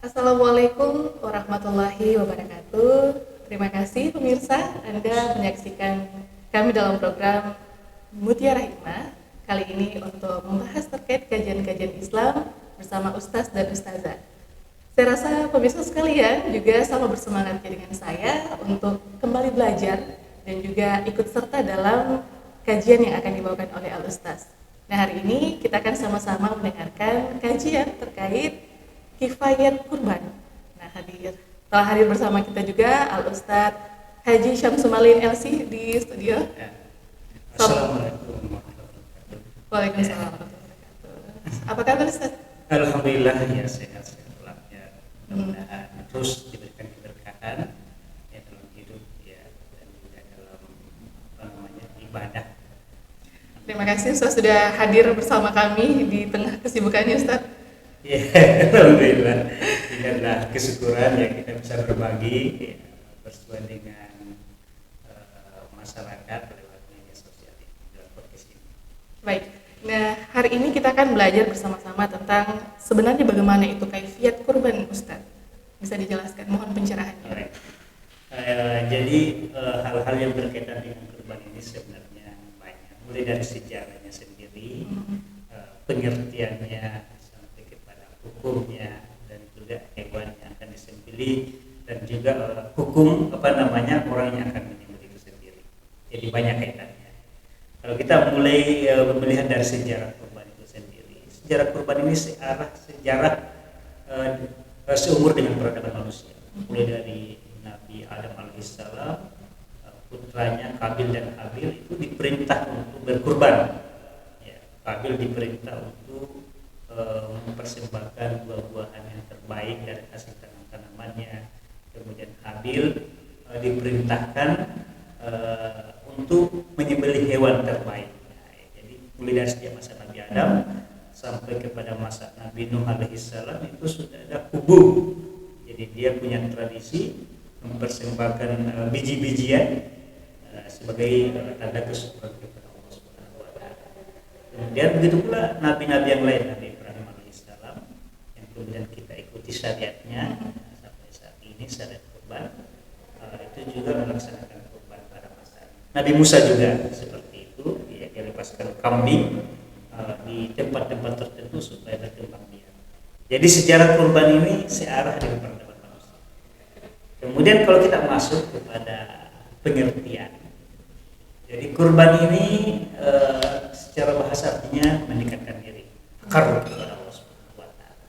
Assalamualaikum warahmatullahi wabarakatuh. Terima kasih pemirsa, Anda menyaksikan kami dalam program Mutiara Hikmah. Kali ini untuk membahas terkait kajian-kajian Islam bersama Ustaz dan Ustazah. Saya rasa pemirsa sekalian juga sama bersemangatnya dengan saya untuk kembali belajar dan juga ikut serta dalam kajian yang akan dibawakan oleh Al-Ustaz. Nah, hari ini kita akan sama-sama mendengarkan kajian terkait kifayat kurban. Nah, telah hadir bersama kita juga Al-Ustaz Haji Syamsumalin LC di studio. Assalamualaikum warahmatullahi wabarakatuh. Waalaikumsalam warahmatullahi wabarakatuh. Apa kabar Ustaz? Alhamdulillah ya sehat-sehat ya. Mudah-mudahan terus diberikan keberkahan ya dalam hidup ya dan juga dalam ibadah. Terima kasih Ustaz sudah hadir bersama kami di tengah kesibukannya Ustaz. Ya, alhamdulillah. Ini adalah kesyukuran yang kita bisa berbagi ya, bersesuaian dengan masyarakat lewat media sosial ini dalam podcast ini. Baik. Nah, hari ini kita akan belajar bersama-sama tentang sebenarnya bagaimana itu kaifiyat kurban Ustaz. Bisa dijelaskan, mohon pencerahannya. Baik. Jadi hal-hal yang berkaitan dengan kurban ini sebenarnya banyak. Mulai dari sejarahnya sendiri, pengertiannya, sampai kepada hukumnya dan juga hewan yang akan disembelih dan juga hukum orang yang akan menyembelih itu sendiri. Jadi banyak kaitannya. Kalau kita mulai melihat dari sejarah kurban itu sendiri, sejarah kurban ini sejarah seumur dengan peradaban manusia. Mulai dari Nabi Adam alaihissalam, putranya Kabil dan Habil itu diperintah untuk berkurban. Ya, Kabil diperintah untuk mempersembahkan buah-buahan yang terbaik dari hasil tanaman-tanamannya. Kemudian Habil diperintahkan untuk menyembelih hewan terbaik. Nah, jadi mulai dari sejak masa Nabi Adam sampai kepada masa Nabi Nuh alaihissalam itu sudah ada kubu. Jadi dia punya tradisi mempersembahkan biji-bijian sebagai tanda kesyukuran kepada Allah Subhanahu wa taala. Kemudian begitu pula nabi-nabi yang lain, Nabi Ibrahim alaihissalam yang kemudian kita ikuti syariatnya sampai saat ini syariat kurban itu juga melaksanakan kurban pada masa Nabi Musa juga seperti itu, dia lepaskan kambing di tempat-tempat tertentu supaya berkembang biak. Jadi sejarah kurban ini searah dengan peradaban manusia. Kemudian kalau kita masuk kepada pengertian, jadi kurban ini secara bahasa artinya mendekatkan diri, takarrub kepada Allah Subhanahu wa taala.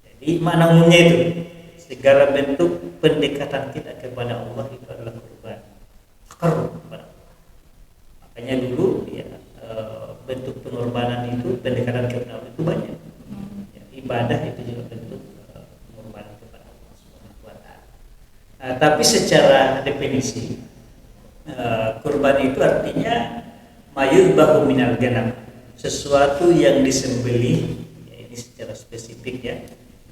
Jadi makna umumnya itu segala bentuk pendekatan kita kepada Allah itu adalah kurban, takarrub kepada Allah. Makanya dulu ya bentuk pengorbanan itu, pendekatan kepada Allah itu banyak. Ya, ibadah itu juga bentuk pengorbanan kepada Allah Subhanahu wa taala. Tapi secara definisi kurban itu artinya mayudbahu minal ganam, sesuatu yang disembelih, ya ini secara spesifik ya,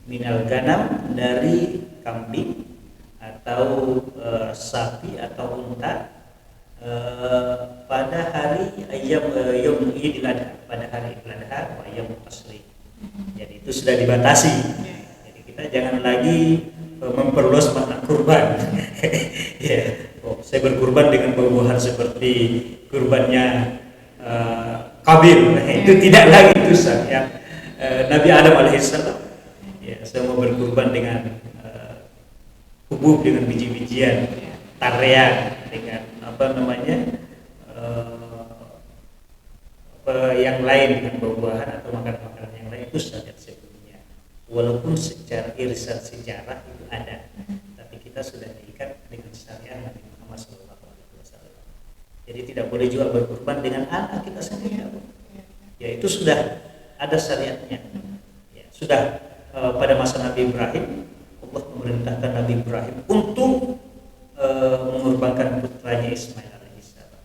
minal ganam dari kambing atau sapi atau unta pada hari Yom Idul Adha, pada hari Idul Adha wa Yom Asri. Jadi itu sudah dibatasi. Jadi kita jangan lagi memperluas makna kurban. Ya, saya berkurban dengan buah-buahan seperti kurbannya Kabil. Itu tidak lagi itu ya. Nabi Adam alaihissalam. Ya, saya mau berkurban dengan hubub, dengan biji-bijian, tarian, dengan yang lain, dengan buah-buahan atau makanan-makanan yang lain itu syariat sebelumnya. Walaupun secara irisan sejarah itu ada, tapi kita sudah diikat dengan syariat Nabi Muhammad SAW. Jadi tidak boleh juga berkurban dengan anak kita sendiri. Ya itu sudah ada syariatnya. Ya, sudah pada masa Nabi Ibrahim, Allah memerintahkan Nabi Ibrahim untuk mengorbankan putranya Ismail alaihissalam.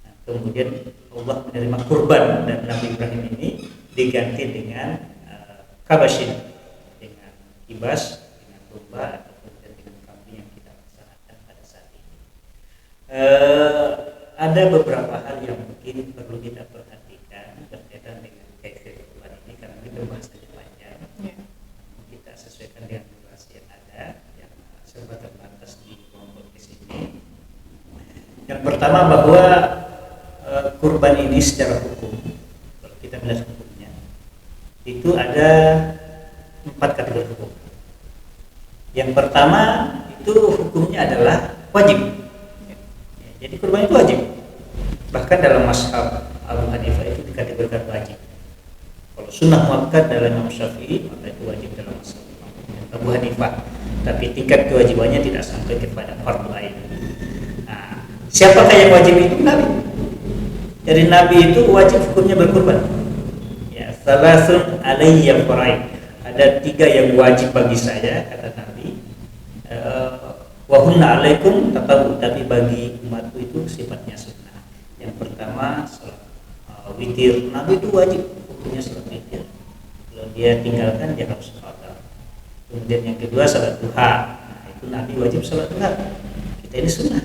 Nah, kemudian Allah menerima kurban dan Nabi Ibrahim ini diganti dengan kabashin, dengan kibas, dengan kurban ataupun dengan kambing yang kita laksanakan pada saat ini. Ada beberapa hal yang mungkin perlu kita perhatikan berkaitan dengan kaifiyat kurban ini karena itu bahasanya panjang. Kita menyesuaikan dengan durasi yang ada yang serba terbatas di kelompok di sini. Yang pertama bahwa kurban ini secara hukum, kalau kita melihat hukumnya, itu ada 4 kategori hukum. Yang pertama itu hukumnya adalah wajib. Jadi kurban itu wajib. Bahkan dalam mazhab Abu Hanifah itu dikategorikan wajib. Kalau sunnah muakkad dalam Imam Syafi'i, maka itu wajib dalam mazhab Abu Hanifah. Tapi tingkat kewajibannya tidak sampai kepada fardhu ain. Nah, siapakah yang wajib itu? Nabi. Dari Nabi itu wajib hukumnya berkurban. Ya, salasun alayya faraid. Ada 3 yang wajib bagi saya, kata Nabi. Wa hunna alaikum tatawu, tapi bagi umatku itu sifatnya sunnah. Yang pertama salat witir. Nabi itu wajib hukumnya salat witir. Kalau dia tinggalkan dia harus qada. Kemudian yang kedua salat duha. Nah, itu Nabi wajib salat duha. Kita ini sunnah.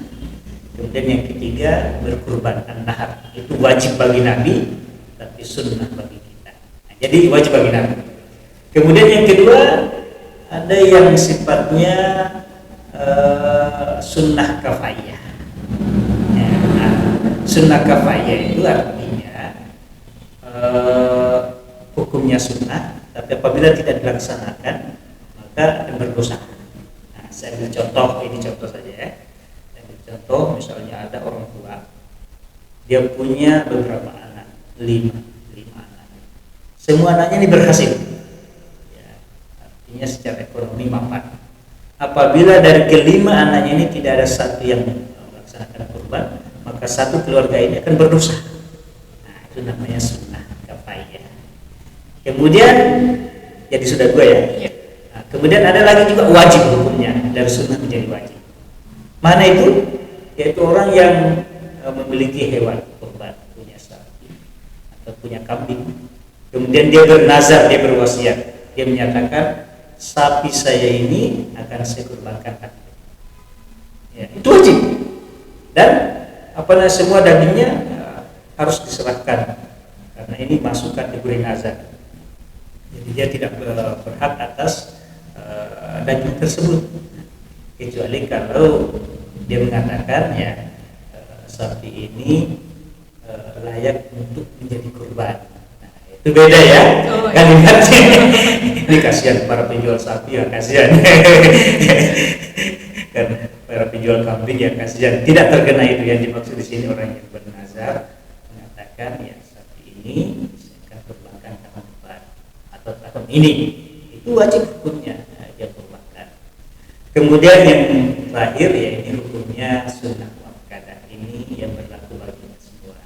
Kemudian yang ketiga berkurban an-nahar. Itu wajib bagi Nabi tapi sunnah bagi kita. Nah, jadi wajib bagi Nabi. Kemudian yang kedua ada yang sifatnya sunnah kafayah. Ya, nah, sunnah kafayah itu artinya hukumnya sunnah, tapi apabila tidak dilaksanakan maka akan berdosa. Nah, saya ambil contoh, ini contoh saja ya. Contoh misalnya ada orang tua, dia punya beberapa anak, 5 anak. Semua anaknya ini berhasil, ya, artinya secara ekonomi mapan. Apabila dari ke-5 anaknya ini tidak ada satu yang melaksanakan kurban, maka satu keluarga ini akan berdosa. Nah, itu namanya sunnah kafayah. Kemudian jadi sudah 2 ya. Nah, kemudian ada lagi juga wajib hukumnya, dari sunnah menjadi wajib. Mana itu? Yaitu orang yang memiliki hewan kurban, punya sapi atau punya kambing. Kemudian dia bernazar, dia berwasiat, dia menyatakan sapi saya ini akan saya kurbankan. Ya, itu wajib. Dan semua dagingnya harus diserahkan karena ini masuk kategori nazar. Jadi dia tidak berhak atas daging tersebut, kecuali kalau dia mengatakan ya sapi ini layak untuk menjadi kurban. Nah, itu beda ya. Kan ini kasihan para penjual sapi ya, kasihan. Karena para penjual kambing ya kasihan. Tidak terkena itu. Yang dimaksud di sini orang yang bernazar mengatakan ya sapi ini saya akan kurbankan tahun depan atau tahun ini. Itu wajib hukumnya dia kurbankan. Kemudian yang terakhir ya ini hukumnya sunnah muakkadah, ini yang berlaku bagi semua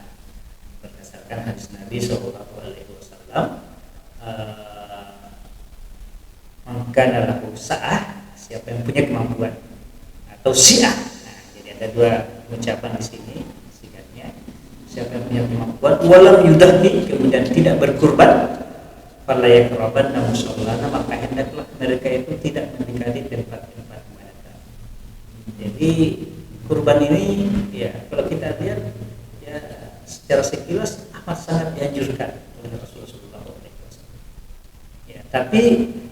berdasarkan hadis Nabi Shallallahu Alaihi Wasallam. Maka adalah sa'ah, siapa yang punya kemampuan, atau si'ah. Nah, jadi ada 2 ucapan di sini singkatnya. Siapa yang punya kemampuan, walam yudahni, kemudian tidak berkurban, fala yaqrabanna musallana, maka hendaklah mereka itu tidak mendekati tempat-tempat ibadah. Jadi kurban ini ya kalau kita lihat ya secara sekilas amat sangat dianjurkan oleh Rasulullah SAW. Ya, tapi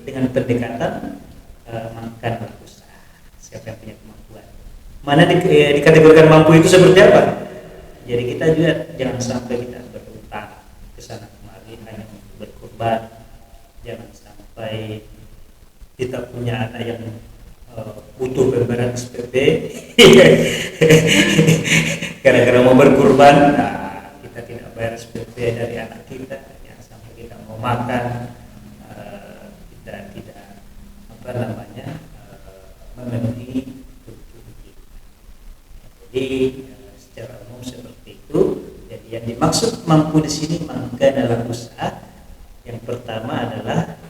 dengan pendekatan makan usaha. Siapa yang punya kemampuan? Mana dikategorikan mampu itu seperti apa? Jadi kita juga jangan sampai kita berutang ke sana kemari hanya untuk berkurban. Jangan sampai kita punya anak yang butuh pembayaran SPP gara-gara mau berkurban, nah, kita tidak bayar SPP dari anak kita. Jangan sampai kita mau makan kita tidak memenuhi kebutuhan kita. Jadi secara umum seperti itu. Jadi yang dimaksud mampu di sini maka adalah usaha. Yang pertama adalah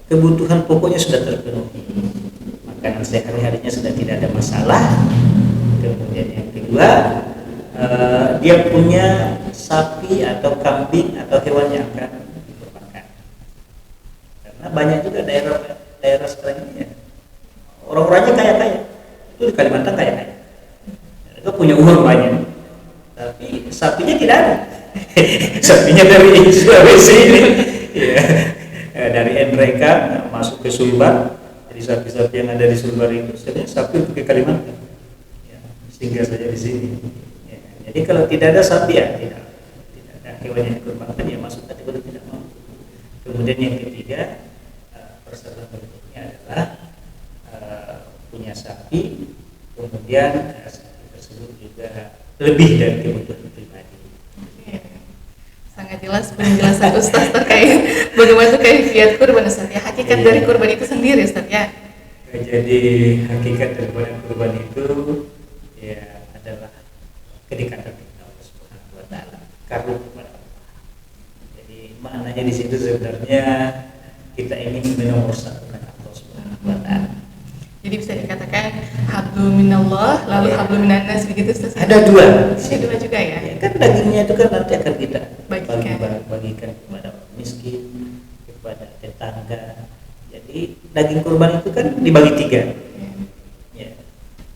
kebutuhan pokoknya sudah terpenuhi, makanan sehari-harinya sudah tidak ada masalah. Kemudian yang kedua dia punya sapi atau kambing atau hewan yang akan dikurbankan. Karena banyak juga daerah sekarang ini ya, orang-orangnya kaya-kaya, itu di Kalimantan kaya-kaya, mereka punya uang banyak, tapi sapinya tidak ada. Sapinya dari Sulawesi ini, ya, dari mereka masuk ke Sulbar. Jadi sapi-sapi yang ada di Sulbar itu sebenarnya sapi untuk ke Kalimantan, ya, singgah saja di sini. Ya, jadi kalau tidak ada sapi ya tidak ada hewan yang dikurbankan ya masuk kategori tidak mampu. Kemudian yang ketiga, persyaratan berikutnya adalah punya sapi, kemudian sapi tersebut juga lebih dari kebutuhan pribadi. Sangat jelas penjelasan Ustaz terkait bagaimana kaifiat kurban Ustaz ya, hakikat dari kurban itu sendiri Ustaz ya. Jadi hakikat daripada kurban itu ya adalah kedekatan dengan Allah Subhanahu wa taala, kagum kepada Allah. Jadi maknanya di situ sebenarnya kita ingin menomorsatukan Allah Subhanahu wa taala. Jadi bisa dikatakan hablum minallah lalu hablum minannas begitu Ustaz. Ada dua. Ada dua juga ya. Ya kan dagingnya itu kan nanti akan kita bagikan kepada orang miskin, kepada tetangga. Jadi daging kurban itu kan dibagi tiga. Ya.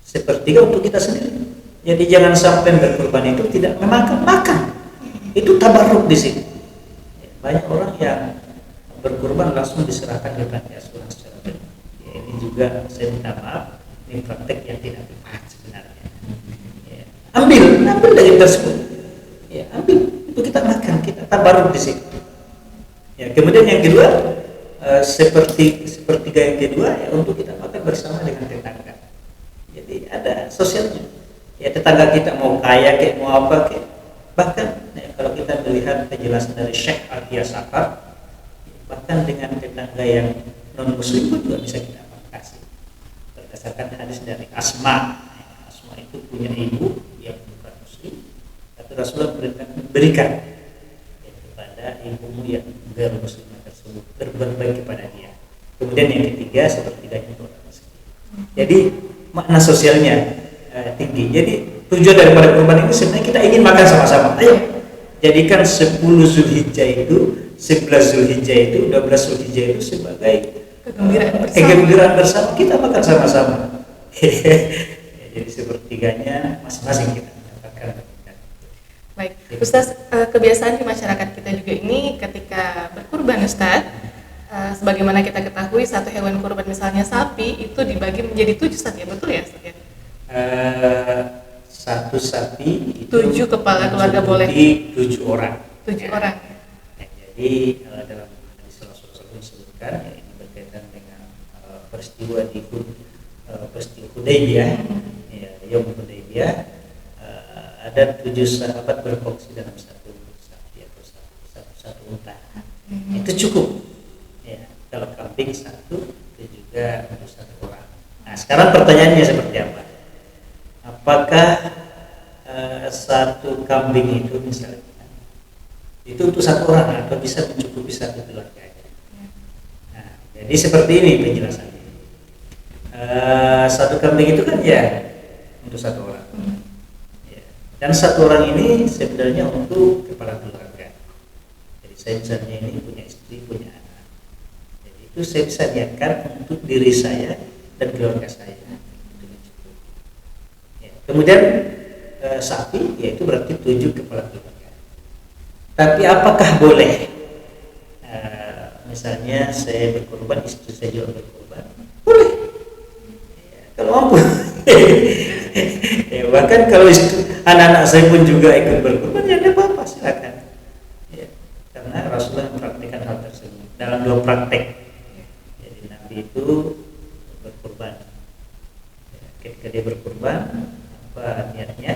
Sepertiga untuk kita sendiri. Jadi jangan sampai berkurban itu tidak memakan makan. Itu tabarruk di sini. Ya, banyak orang yang berkurban langsung diserahkan ke panti asuhan secara pribadi. Ya, ini juga saya minta maaf, ini praktek yang tidak tepat sebenarnya. Ya. Ambil daging tersebut. Ya, ambil itu kita makan, kita tabarruk di sini. Ya, kemudian yang kedua sepertiga yang kedua ya untuk kita makan bersama dengan tetangga. Jadi ada sosialnya. Ya tetangga kita mau kaya kayak mau apa kayak, bahkan ya, kalau kita melihat penjelasan dari Syekh Atia Safar, bahkan dengan tetangga yang non muslim pun juga bisa kita kasih. Berdasarkan hadis dari Asma. Asma itu punya ibu yang bukan muslim, tapi Rasulullah berikan ya, kepada ibumu yang bukan muslim tersebut, berbuat baik kepada dia. Kemudian yang ketiga sepertiganya untuk orang miskin. Jadi makna sosialnya tinggi. Jadi tujuan daripada kurban ini sebenarnya kita ingin makan sama-sama. Ayo jadikan 10 Zulhijjah itu, 11 Zulhijjah itu, 12 Zulhijjah itu sebagai kegembiraan bersama. Kita makan sama-sama. Jadi sepertiganya masing-masing kita mendapatkan. Baik, Ustaz, kebiasaan di masyarakat kita juga ini ketika berkurban Ustaz, sebagaimana kita ketahui satu hewan kurban misalnya sapi itu dibagi menjadi 7 Ustaz ya, betul ya Ustaz ya? Satu sapi itu 7 kepala keluarga boleh 7 orang. 7 orang. Ya, jadi dalam hadis Rasulullah disebutkan ya, ini berkaitan dengan peristiwa di Hudaybiyah, ya, Yom Hudaybiyah. Ada 7 sahabat berkongsi dalam satu sapi atau satu unta. Itu cukup. Ya, kalau kambing satu itu juga untuk 1 orang. Nah, sekarang pertanyaannya seperti apa? Apakah satu kambing itu misalnya itu untuk 1 orang atau bisa mencukupi 1 keluarga? Nah, jadi seperti ini penjelasannya. Satu kambing itu kan ya untuk 1 orang. Ya. Dan 1 orang ini sebenarnya untuk kepala keluarga. Jadi saya misalnya ini punya istri, punya anak. Jadi itu saya bisa niatkan untuk diri saya dan keluarga saya. Kemudian sapi, yaitu berarti 7 kepala keluarga. Tapi apakah boleh? Misalnya saya berkorban, istri saya juga berkorban, boleh. Ya, kalau mampu. Ya, bahkan kalau anak-anak saya pun juga ikut berkorban, ya tidak apa-apa, silakan. Ya, karena Rasulullah mempraktikkan hal tersebut dalam 2 praktek. Jadi Nabi itu berkorban. Ya, ketika dia berkorban, apa niatnya?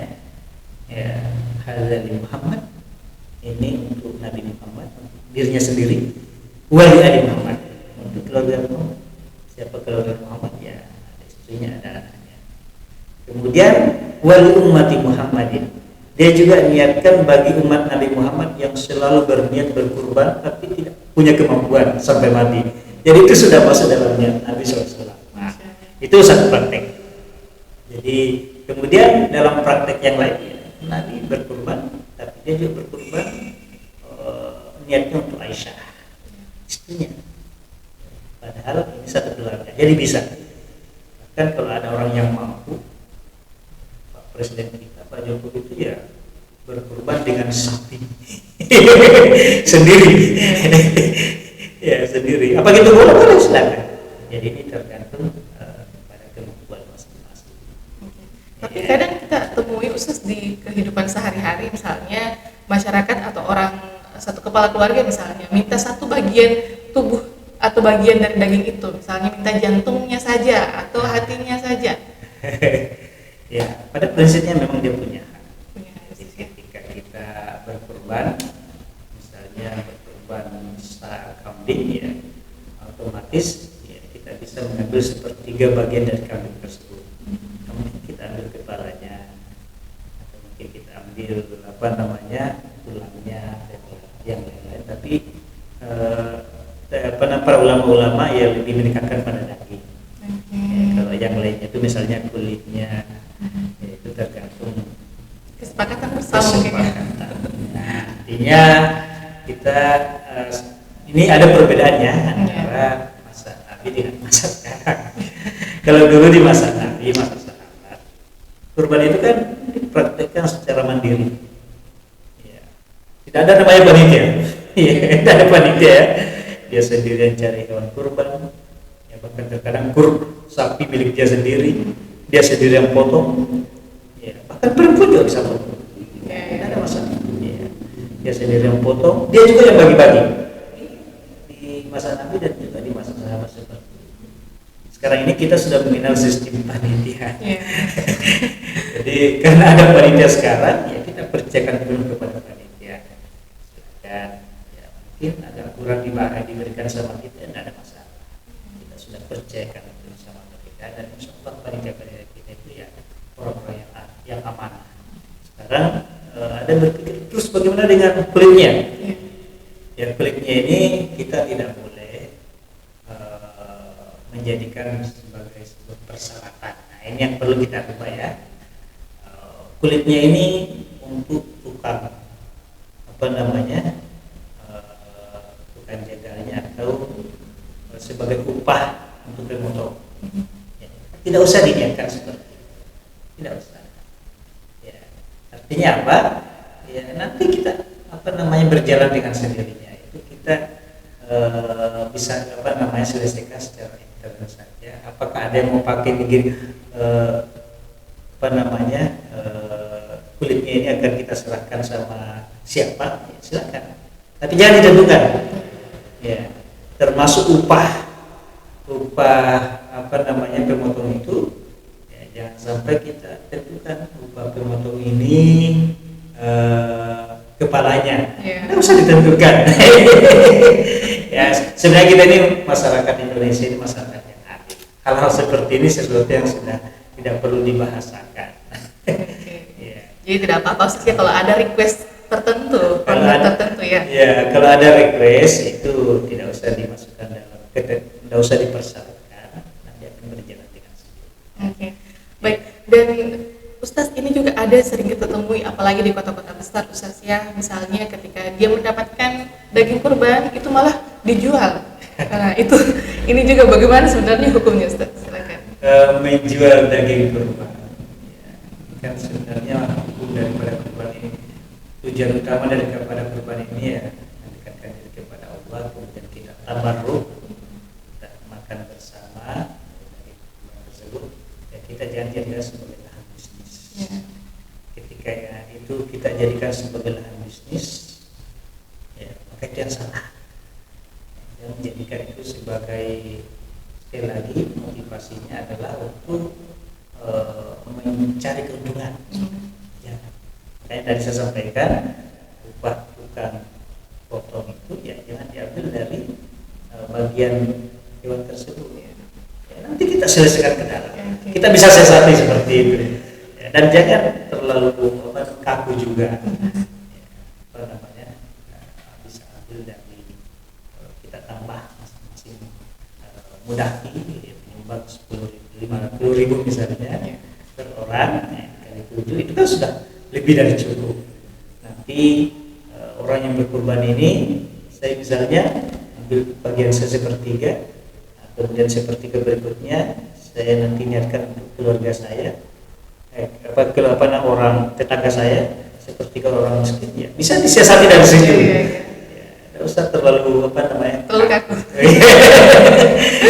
Ya, hadzal Muhammad, ini untuk Nabi Muhammad, untuk dirinya sendiri, wali ali Muhammad, untuk keluarga Muhammad. Siapa keluarga Muhammad? Ya, ada istrinya, ada anaknya. Kemudian wali ummati Muhammadin, dia juga niatkan bagi umat Nabi Muhammad yang selalu berniat berkurban tapi tidak punya kemampuan sampai mati. Jadi itu sudah masuk dalam niat Nabi SAW. Nah, itu satu praktek. Jadi kemudian dalam praktek yang lain ya, Nabi berkurban, tapi dia juga berkurban niatnya untuk Aisyah, istrinya. Padahal ini satu keluarga, jadi bisa. Bahkan kalau ada orang yang mampu, Pak Presiden kita, Pak Jokowi itu ya berkurban dengan sapi sendiri. Ya sendiri. Apa gitu boleh boleh silakan. Jadi ini tergantung pada kemampuan masing-masing. Tapi Ya. kadang kita temui Ustaz di kehidupan sehari-hari, misalnya masyarakat atau orang satu kepala keluarga misalnya minta satu bagian tubuh atau bagian dari daging itu, misalnya minta jantungnya saja atau hatinya saja. Ya, pada prinsipnya memang dia punya hak. Punya hak, Jadi ya. ketika kita berkorban, misalnya berkorban kambing ya, otomatis ya, kita bisa mengambil sepertiga bagian dari kambing tersebut. Kemudian kita ambil kepalanya, atau mungkin kita ambil apa namanya tulangnya dan yang lain-lain. Tapi para ulama-ulama ya lebih menekankan pada daging. Ya, kalau yang lainnya itu misalnya kulitnya, ya, itu tergantung Kesepakatan bersama mungkin ya. kesepakatan. Nah, artinya kita ini ada perbedaannya antara masa Nabi dengan masa sekarang. Kalau dulu di masa Nabi, masa sahabat, kurban itu kan dipraktekkan secara mandiri. Ya. Tidak ada namanya panitia. Ya, tidak ada panitia ya. Dia sendirian cari hewan kurban. Ya, bahkan terkadang sapi milik dia sendiri, dia sendiri yang potong. Ya, bahkan perempuan juga bisa potong. Tidak ada masalah. Ya. Dia sendiri yang potong, dia juga yang bagi-bagi. Di masa Nabi dan juga di masa sahabat seperti itu. Sekarang ini kita sudah mengenal sistem panitia. Ya. Jadi karena ada panitia sekarang, ya kita percayakan dulu kepada panitia. Silakan. Ya, mungkin agak kurang diberikan sama kita, tidak ada masalah. Kita sudah percayakan dulu sama mereka dan insya Allah panitia kita itu ya orang-orang yang amanah. Sekarang ada berpikir terus bagaimana dengan kulitnya? Ya kulitnya ini kita tidak boleh menjadikan sebagai sebuah persyaratan. Nah ini yang perlu kita ubah ya. Kulitnya ini untuk tukang apa namanya tukang jaganya atau sebagai upah untuk pemotong. Ya, tidak usah diniatkan seperti itu. Tidak usah. Ya, artinya apa? Ya nanti kita apa namanya berjalan dengan sendirinya. Itu kita bisa apa namanya selesaikan secara internal saja. Apakah ada yang mau pakai begini apa namanya kulitnya ini akan kita serahkan sama siapa? Ya, silakan. Tapi jangan ditentukan. Ya, termasuk upah apa namanya pemotong itu. Ya, jangan sampai kita tentukan upah pemotong ini kepalanya. Tidak usah ditentukan. Ya, sebenarnya kita ini masyarakat Indonesia ini masyarakat yang adil. Hal-hal seperti ini sesuatu yang sudah tidak perlu dibahasakan. Ya. Jadi tidak apa-apa sih kalau ada request tertentu, tertentu ya. Ya, kalau ada request itu tidak usah dimasukkan dalam, tidak usah dipersyaratkan, nanti akan berjalan dengan sendiri. Oke, baik. Dan Ustaz ini juga ada sering kita temui, apalagi di kota-kota besar Ustaz ya, misalnya ketika dia mendapatkan daging kurban itu malah dijual. Nah itu, ini juga bagaimana sebenarnya hukumnya Ustaz? Silakan. Menjual daging kurban, ya, kan sebenarnya hukum daripada kurban ini, tujuan utama daripada kurban ini ya mendekatkan diri kepada Allah, kemudian kita tabarruk, kita makan bersama dari kurban tersebut, ya kita jangan jadikan sebagai lahan bisnis. Ya. Ketika ya, itu kita jadikan sebagai lahan bisnis, ya maka itu yang salah. Yang menjadikan itu sebagai, sekali lagi motivasinya adalah untuk mencari keuntungan. Ya. Kayak tadi saya sampaikan, upah tukang potong itu ya jangan diambil dari bagian hewan tersebut. Ya, nanti kita selesaikan ke dalam. Kita bisa siasati seperti itu. Ya, dan jangan terlalu kaku juga. Ya, apa namanya? Bisa ambil dari kita tambah masing-masing mudah menyumbang 50.000 misalnya per orang, kali 7 itu kan sudah lebih dari cukup. Nanti orang yang berkurban ini, saya misalnya ambil bagian sepertiga, kemudian sepertiga berikutnya saya nanti niatkan untuk keluarga saya, orang tetangga saya, sepertiga orang miskin, ya bisa disiasati dari situ. Ya, usah terlalu apa namanya Terlalu kaku.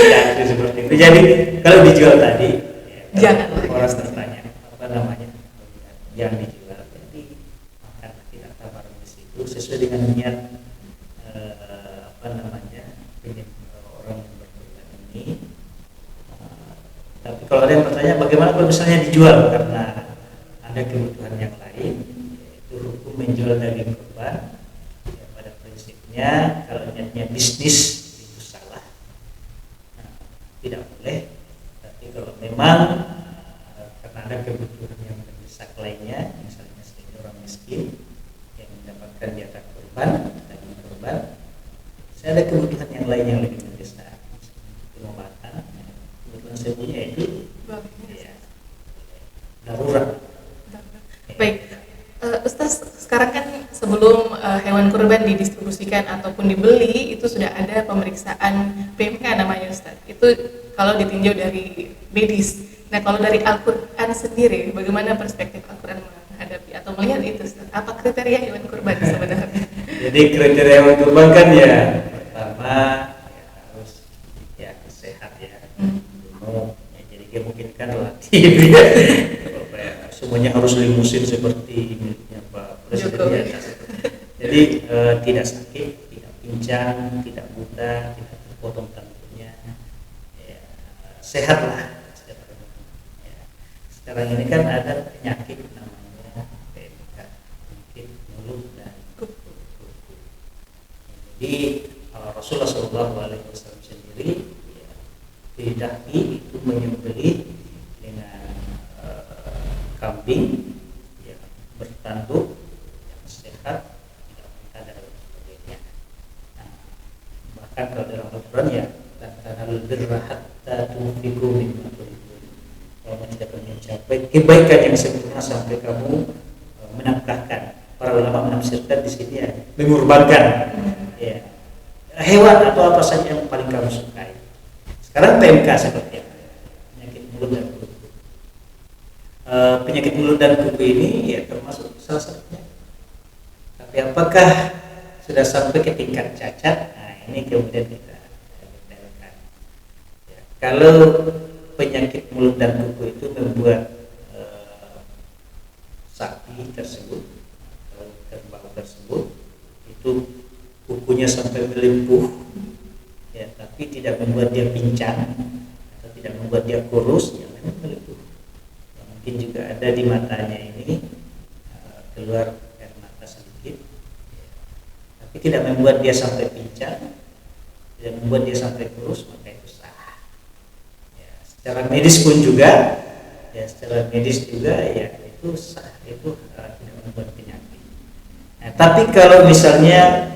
kaku seperti itu. Jadi kalau dijual tadi, ya, Janganlah. orang tertanya apa namanya, yang dijual. Jadi makanlah tidak tabar di situ sesuai dengan niat apa namanya orang yang berkurban ini. Tapi kalau ada yang bertanya bagaimana kalau misalnya dijual karena ada kebutuhan yang lain, yaitu hukum menjual daging kurban. Ya, pada prinsipnya kalau niatnya bisnis itu salah, tidak boleh. Tapi kalau memang karena ada kebutuhan yang mendesak lainnya, misalnya sebagai orang miskin yang mendapatkan jatah kurban, daging kurban, saya ada kebutuhan yang lain yang lebih mendesak, pengobatan, kebutuhan saya punya itu ya, darurat. Baik, Ustaz, sekarang kan sebelum hewan kurban didistribusikan ataupun dibeli itu sudah ada pemeriksaan PMK namanya Ustaz. Itu kalau ditinjau dari medis. Nah, kalau dari Al-Quran sendiri, bagaimana perspektif Al-Quran menghadapi atau melihat itu Ustaz? Apa kriteria hewan kurban sebenarnya? Jadi kriteria hewan kurban kan ya pertama ya harus ya sehat ya, gemuk, ya, jadi memungkinkan relatif ya. Semuanya harus limusin seperti miliknya Pak Presiden di atas. Jadi tidak sakit, tidak pincang, tidak buta, tidak terpotong rambutnya, ya, sehatlah. Ya. Sekarang ini kan ada penyakit namanya PMK, penyakit mulut dan kuku. Jadi Rasulullah SAW sendiri ya, tidak itu menyembelih dengan kambing yang bertanduk, yang sehat, tidak minta dan sebagainya. Nah, bahkan kalau dalam Al-Quran ya, tantanul birra hatta tunfiqu mimma tuhibbun. Kamu tidak akan mencapai kebaikan yang sempurna sampai kamu menafkahkan. Para ulama menafsirkan di sini ya, mengorbankan ya, hewan atau apa saja yang paling kamu sukai. Sekarang PMK seperti apa? Penyakit mulut dan kuku. Penyakit mulut dan kuku ini ya termasuk salah satunya. Tapi apakah sudah sampai ke tingkat cacat? Nah, ini kemudian kita detailkan. Ya, kalau penyakit mulut dan kuku itu membuat sapi tersebut, kerbau tersebut itu kukunya sampai melimpuh, ya, tapi tidak membuat dia pincang atau tidak membuat dia kurus, ya memang melimpuh. Mungkin juga ada di matanya ini keluar air mata sedikit, ya, tapi tidak membuat dia sampai pincang, tidak membuat dia sampai kurus, maka itu sah. Ya, secara medis pun juga, ya secara medis juga ya itu sah, itu tidak membuat penyakit. Nah, tapi kalau misalnya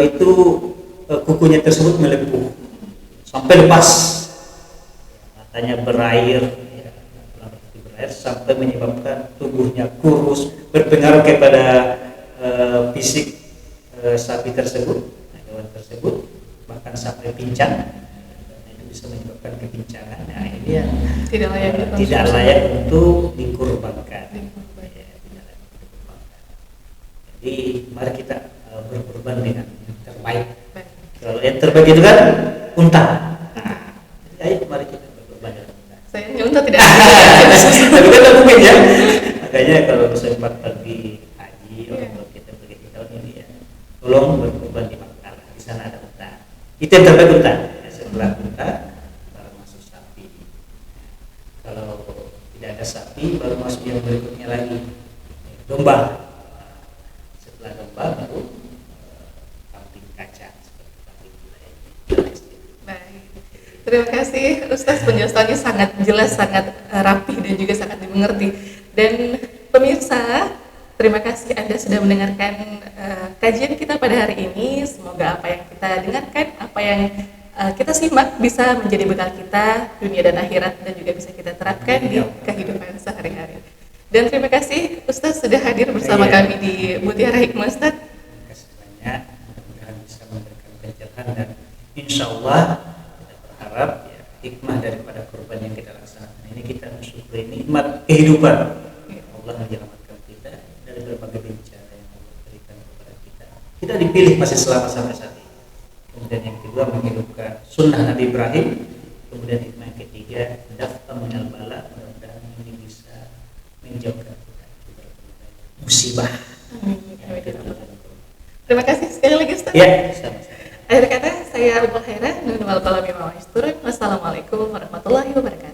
itu kukunya tersebut melepuh sampai lepas, matanya berair, sampai menyebabkan tubuhnya kurus, berpengaruh kepada fisik sapi tersebut, hewan tersebut, bahkan sampai pincang, itu bisa menyebabkan kepincangan. Nah, ini yang tidak layak untuk dikurbankan. Jadi mari kita berkorban dengan yang terbaik. Kalau yang terbaik itu kan unta. Nah, ayo mari kita berkorban dengan unta. Sayangnya unta tidak. Tapi kan mungkin ya. Makanya kalau sempat pergi haji atau kita pergi di tahun ini ya, tolong berkorban di Makkah. Di sana ada unta. Itu yang terbaik unta. Setelah unta baru masuk sapi. Kalau tidak ada sapi baru masuk yang berikutnya lagi, domba. Setelah domba baru kambing kacang seperti kambing gulai. Baik. Terima kasih Ustaz, penjelasannya sangat jelas, sangat rapi dan juga sangat dimengerti. Dan pemirsa, terima kasih Anda sudah mendengarkan kajian kita pada hari ini. Semoga apa yang kita dengarkan, apa yang kita simak bisa menjadi bekal kita dunia dan akhirat, dan juga bisa kita terapkan di kehidupan sehari-hari. Dan terima kasih Ustaz sudah hadir bersama kami di Mutiara Hikmah, Ustaz. Terima kasih banyak, mudah-mudahan bisa memberikan pencerahan, dan insya Allah kita berharap ya, hikmah daripada kurban yang kita laksanakan ini kita mensyukuri nikmat kehidupan. Allah menyelamatkan kita dari berbagai bencana yang Allah berikan kepada kita. Kita dipilih masih selama sampai saat ini. Kemudian yang kedua menghidupkan sunnah Nabi Ibrahim. Kemudian hikmah yang ketiga daftar minal bala, mudah-mudahan ini bisa menjauhkan kita dari musibah. Amin. Terima kasih sekali lagi Ustaz. Ya, sama-sama. Akhir kata saya Ummul Khairah, nun wal qalami ma yasturun. Wassalamualaikum warahmatullahi wabarakatuh.